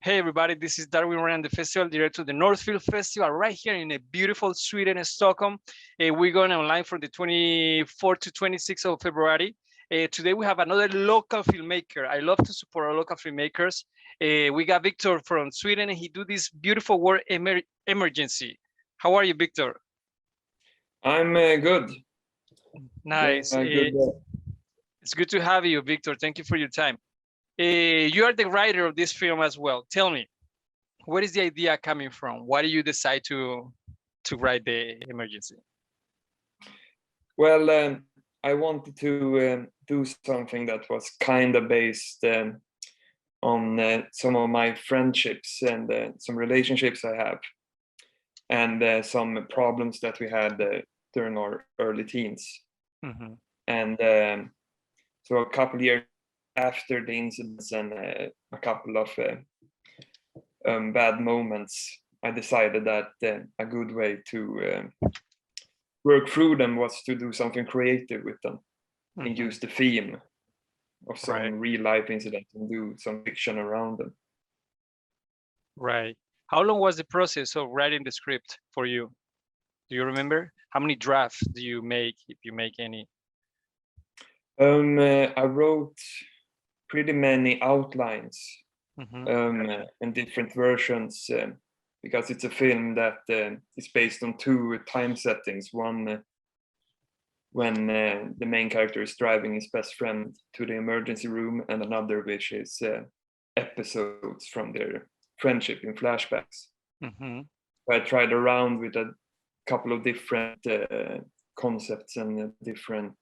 Hey everybody, this is Darwin Ryan, the festival director of the Northfield Festival, right here in a beautiful Sweden, Stockholm. We're going online from the 24th to 26th of February. Today we have another local filmmaker. I love to support our local filmmakers. We got Viktor from Sweden, and he do this beautiful word emergency. How are you, Viktor? I'm good. Nice. Good. It's good to have you, Viktor. Thank you for your time. You are the writer of this film as well. Tell me, where is the idea coming from? Why do you decide to write the emergency? Well, I wanted to do something that was kind of based on some of my friendships and some relationships I have, and some problems that we had during our early teens. Mm-hmm. And so a couple years after the incidents and a couple of bad moments, I decided that a good way to work through them was to do something creative with them and use the theme of some real life incidents and do some fiction around them. Right. How long was the process of writing the script for you? Do you remember? How many drafts do you make, if you make any? I wrote pretty many outlines in different versions because it's a film that is based on two time settings. One when the main character is driving his best friend to the emergency room, and another which is episodes from their friendship in flashbacks. I tried around with a couple of different concepts and different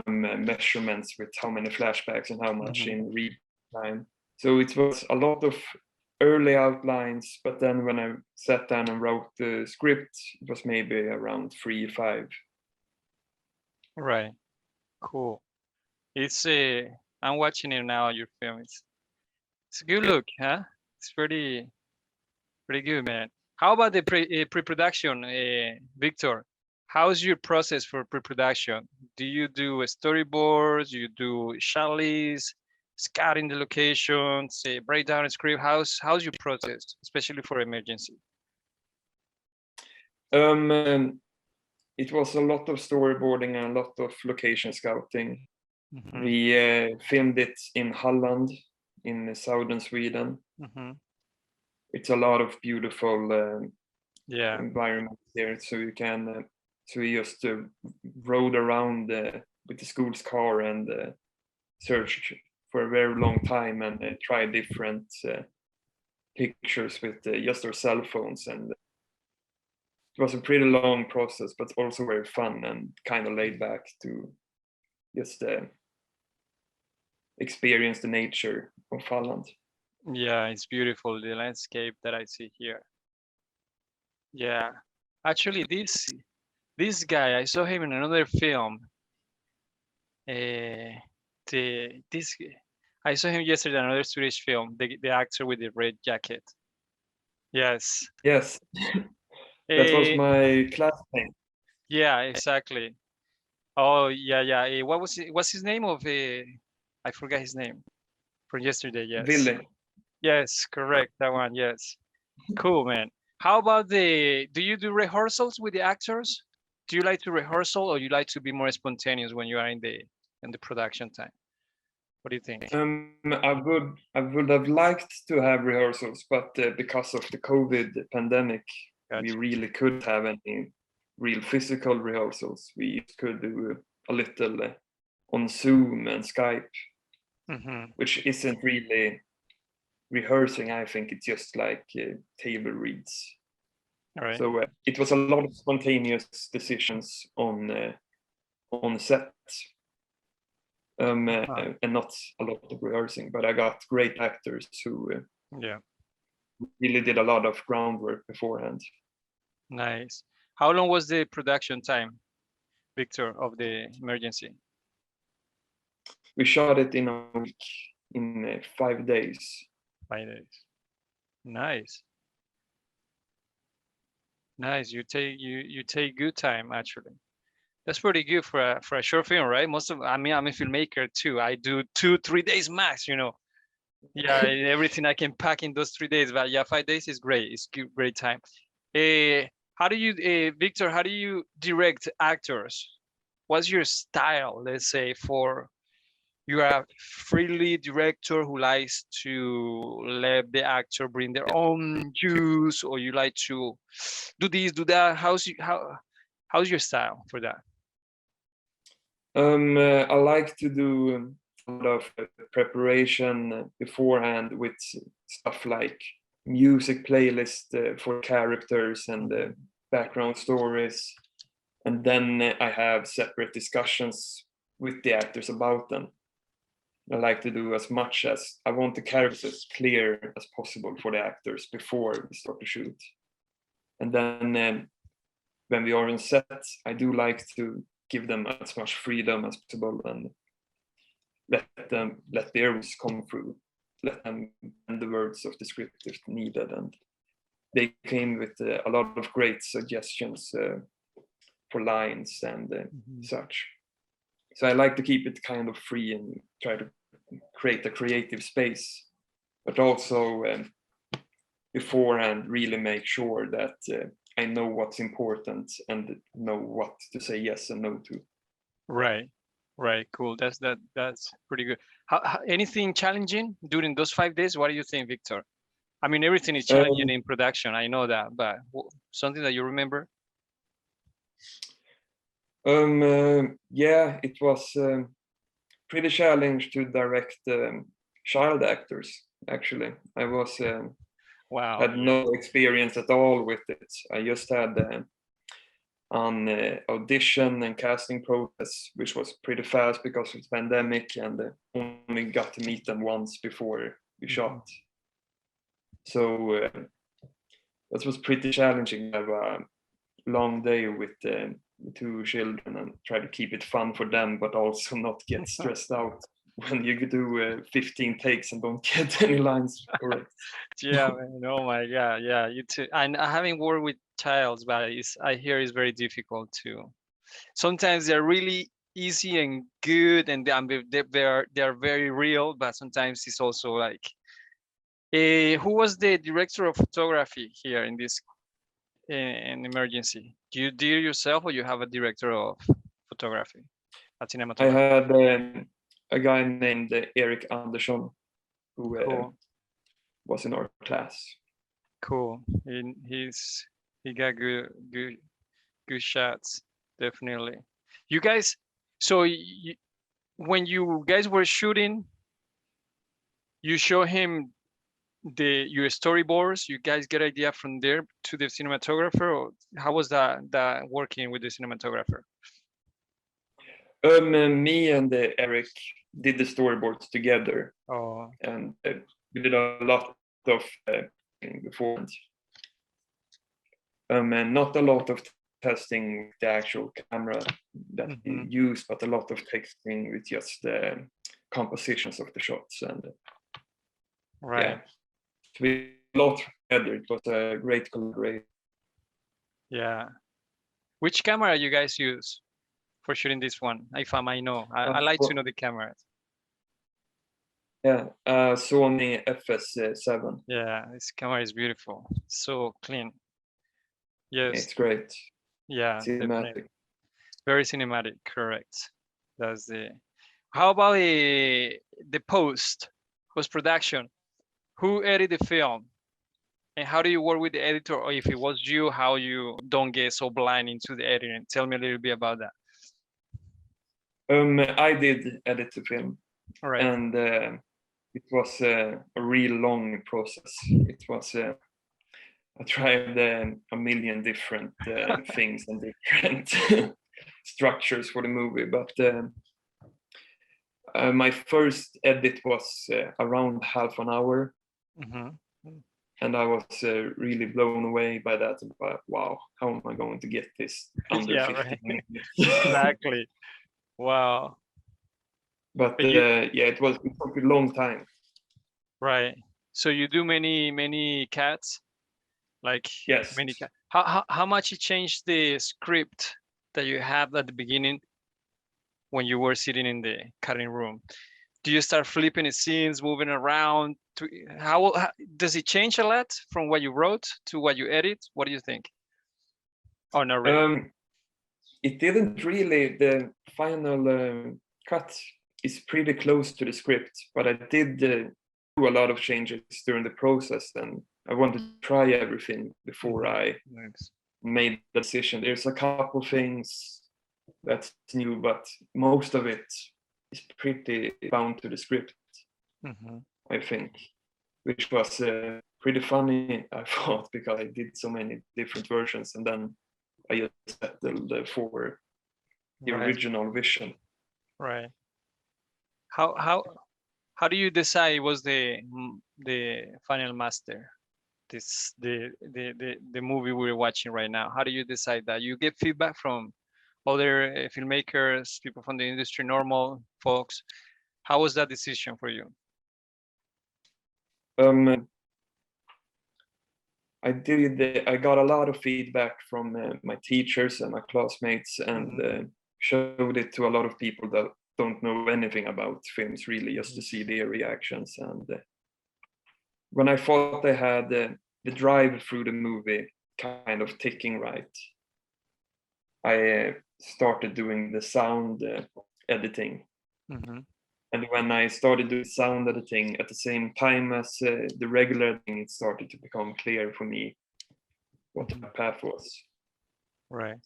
measurements with how many flashbacks and how much in real time. So it was a lot of early outlines, but then when I sat down and wrote the script, it was maybe around 3-5. Right. Cool. It's I'm watching it now. Your film. It's a good look, huh? It's pretty good, man. How about the pre-production, Viktor? How's your process for pre-production? Do you do storyboards? You do shot lists, scouting the locations, break down a script? How's your process, especially for emergency? It was a lot of storyboarding and a lot of location scouting. We filmed it in Halland, in southern Sweden. It's a lot of beautiful environment there, so you can so we just rode around with the school's car and searched for a very long time and tried different pictures with just our cell phones, and it was a pretty long process, but also very fun and kind of laid back to just experience the nature of Halland. Yeah, it's beautiful, the landscape that I see here. Yeah, actually, this guy, I saw him in another film. I saw him yesterday in another Swedish film, the actor with the red jacket. Yes. Yes, that was my classmate. Yeah, exactly. Oh, yeah. What's his name of I forgot his name from yesterday. Yes. Ville. Yes, correct. That one. Yes. Cool, man. How about do you do rehearsals with the actors? Do you like to rehearsal, or you like to be more spontaneous when you are in the production time? What do you think? I would have liked to have rehearsals, but because of the COVID pandemic, we really couldn't have any real physical rehearsals. We could do a little on Zoom and Skype, which isn't really rehearsing. I think it's just like table reads. Right. So it was a lot of spontaneous decisions on set. And not a lot of rehearsing, but I got great actors who really did a lot of groundwork beforehand. Nice. How long was the production time, Viktor, of the emergency? We shot it in a week, in 5 days. 5 days. Nice. Nice. You take good time, actually. That's pretty good for a short film, right? I'm a filmmaker too. I do 2-3 days max, Yeah, everything I can pack in those 3 days. But yeah, 5 days is great. It's great time. How do you, Victor? How do you direct actors? What's your style? Let's say for you are a freely director who likes to let the actor bring their own juice, or you like to do this, do that. How's your style for that? I like to do a lot of preparation beforehand with stuff like music playlist for characters and background stories, and then I have separate discussions with the actors about them. I like to do as much as I want the characters as clear as possible for the actors before we start to shoot. And then when we are on set, I do like to give them as much freedom as possible and let their words come through, let them bend the words of the script if needed. And they came with a lot of great suggestions for lines and such. So I like to keep it kind of free and try to create a creative space, but also beforehand really make sure that I know what's important and know what to say yes and no to. Right, cool. That's pretty good. Anything challenging during those 5 days? What do you think, Victor? I mean, everything is challenging in production. I know that, but something that you remember? Yeah, it was pretty challenging to direct child actors. Actually, I was Wow. had no experience at all with it. I just had an audition and casting process, which was pretty fast because of the pandemic, and only got to meet them once before we shot. So that was pretty challenging. I have a long day with two children and try to keep it fun for them, but also not get stressed out when you do 15 takes and don't get any lines correct. Yeah, man. Oh my God. Yeah, you too. And I haven't worked with childs, but I hear it's very difficult too. Sometimes they're really easy and good, and they're very real, but sometimes it's also like, who was the director of photography here in this in emergency? Do you do it yourself, or you have a director of photography, a I cinematographer? had a guy named Eric Andersson who Cool. was in our class. Cool. He got good shots, definitely. You guys, so when you guys were shooting, you show him your storyboards. You guys get idea from there to the cinematographer, or how was that working with the cinematographer? Me and Eric did the storyboards together. Oh. And we did a lot of beforehand. And not a lot of testing with the actual camera that we use, but a lot of testing with just the compositions of the shots. And yeah, we a lot together. It was a great collaboration. Yeah. Which camera you guys use for shooting this one? If I might know, I like to know the cameras. Yeah, Sony FS7. Yeah, this camera is beautiful. So clean. Yes. It's great. Yeah, Cinematic. definitely. Very cinematic, correct. That's the. How about the post production? Who edited the film? And how do you work with the editor? Or if it was you, how you don't get so blind into the editing? Tell me a little bit about that. I did edit the film. All right. And it was a real long process. It was I tried a million different things and different structures for the movie, but my first edit was around half an hour. And I was really blown away by that. But wow, how am I going to get this under 15 minutes? Exactly. Wow. But yeah, it took a long time. Right. So you do many cats, like yes. Many cats. How much it changed the script that you have at the beginning when you were sitting in the cutting room? Do you start flipping the scenes, moving around? How does it change a lot from what you wrote to what you edit? What do you think? Oh, not really. It didn't really. The final cut is pretty close to the script, but I did do a lot of changes during the process, and I wanted to try everything before I made the decision. There's a couple things that's new, but most of it is pretty bound to the script, I think, which was pretty funny, I thought, because I did so many different versions, and then I just settled for the original vision. Right. How do you decide was the final master? The movie we're watching right now. How do you decide that? You get feedback from other filmmakers, people from the industry, normal folks. How was that decision for you? I got a lot of feedback from my teachers and my classmates, and showed it to a lot of people that don't know anything about films, really, just to see their reactions. And when I thought I had the drive through the movie kind of ticking right, I started doing the sound editing. And when I started doing sound editing at the same time as the regular thing, it started to become clear for me what the path was. Right.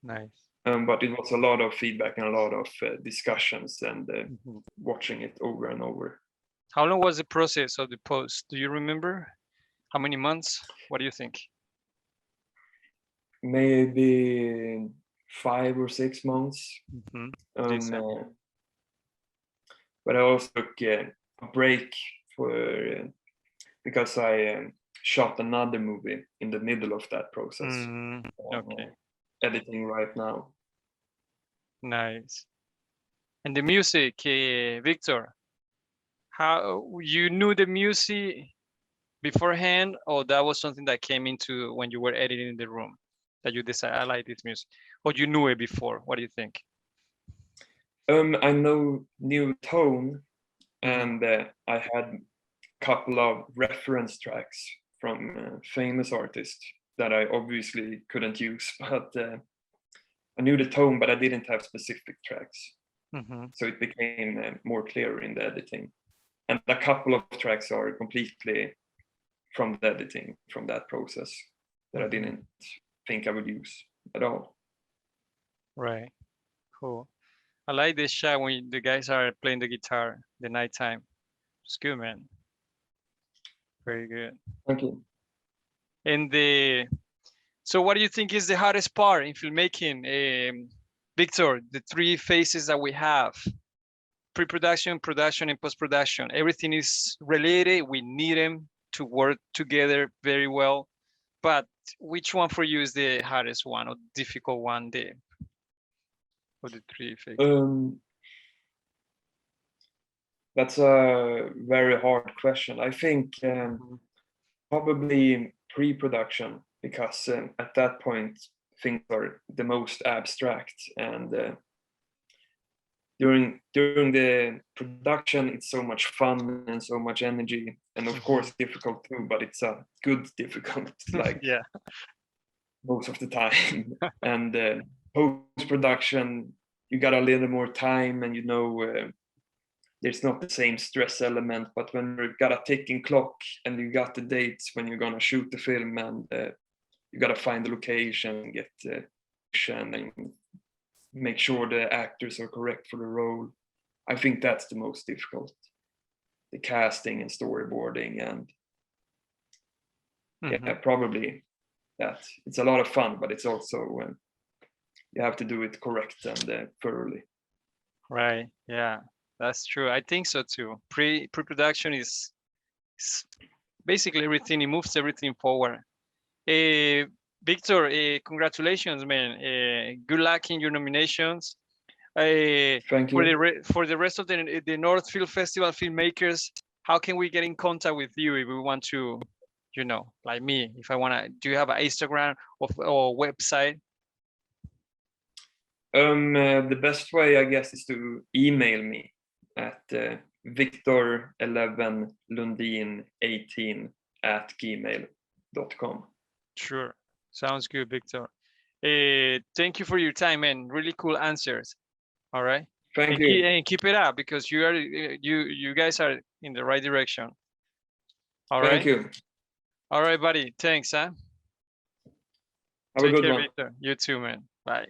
Nice. But it was a lot of feedback and a lot of discussions and watching it over and over. How long was the process of the post? Do you remember? How many months? What do you think? Maybe 5 or 6 months. But I also took a break because I shot another movie in the middle of that process. Okay. Editing right now. Nice. And the music, Victor, how you knew the music beforehand, or that was something that came into when you were editing in the room, that you decided, I like this music, or you knew it before? What do you think? I knew tone, and I had a couple of reference tracks from famous artists that I obviously couldn't use, but I knew the tone, but I didn't have specific tracks. So it became more clear in the editing. And a couple of tracks are completely from the editing, from that process, that I didn't think I would use at all. Right. Cool. I like this shot when the guys are playing the guitar, the nighttime. It's good, man. Very good. Thank you. And so what do you think is the hardest part in filmmaking? Victor, the three phases that we have: pre-production, production, and post-production. Everything is related. We need them to work together very well. But which one for you is the hardest one or difficult one there? Of the three phases? That's a very hard question. I think probably pre-production, because at that point things are the most abstract, and during the production it's so much fun and so much energy, and of course difficult too, but it's a good difficult, like most of the time. And post-production, you got a little more time, and there's not the same stress element, but when you've got a ticking clock and you got the dates when you're gonna shoot the film, and you gotta find the location, get and make sure the actors are correct for the role. I think that's the most difficult. The casting and storyboarding, and yeah, probably that. It's a lot of fun, but it's also you have to do it correct and thoroughly. Right. Yeah. That's true. I think so too. Pre-production is basically everything. It moves everything forward. Victor, congratulations, man. Good luck in your nominations. Thank you. For the rest of the North Film Festival filmmakers, how can we get in contact with you if we want to, like me, if I want to? Do you have an Instagram or website? The best way, I guess, is to email me. at Viktor11Lundin18@gmail.com. Sure. Sounds good, Victor. Thank you for your time and really cool answers. All right. Thank you. And keep it up because you guys are in the right direction. All right. Thank you. All right, buddy. Thanks, huh? Have a good one. Victor. You too, man. Bye.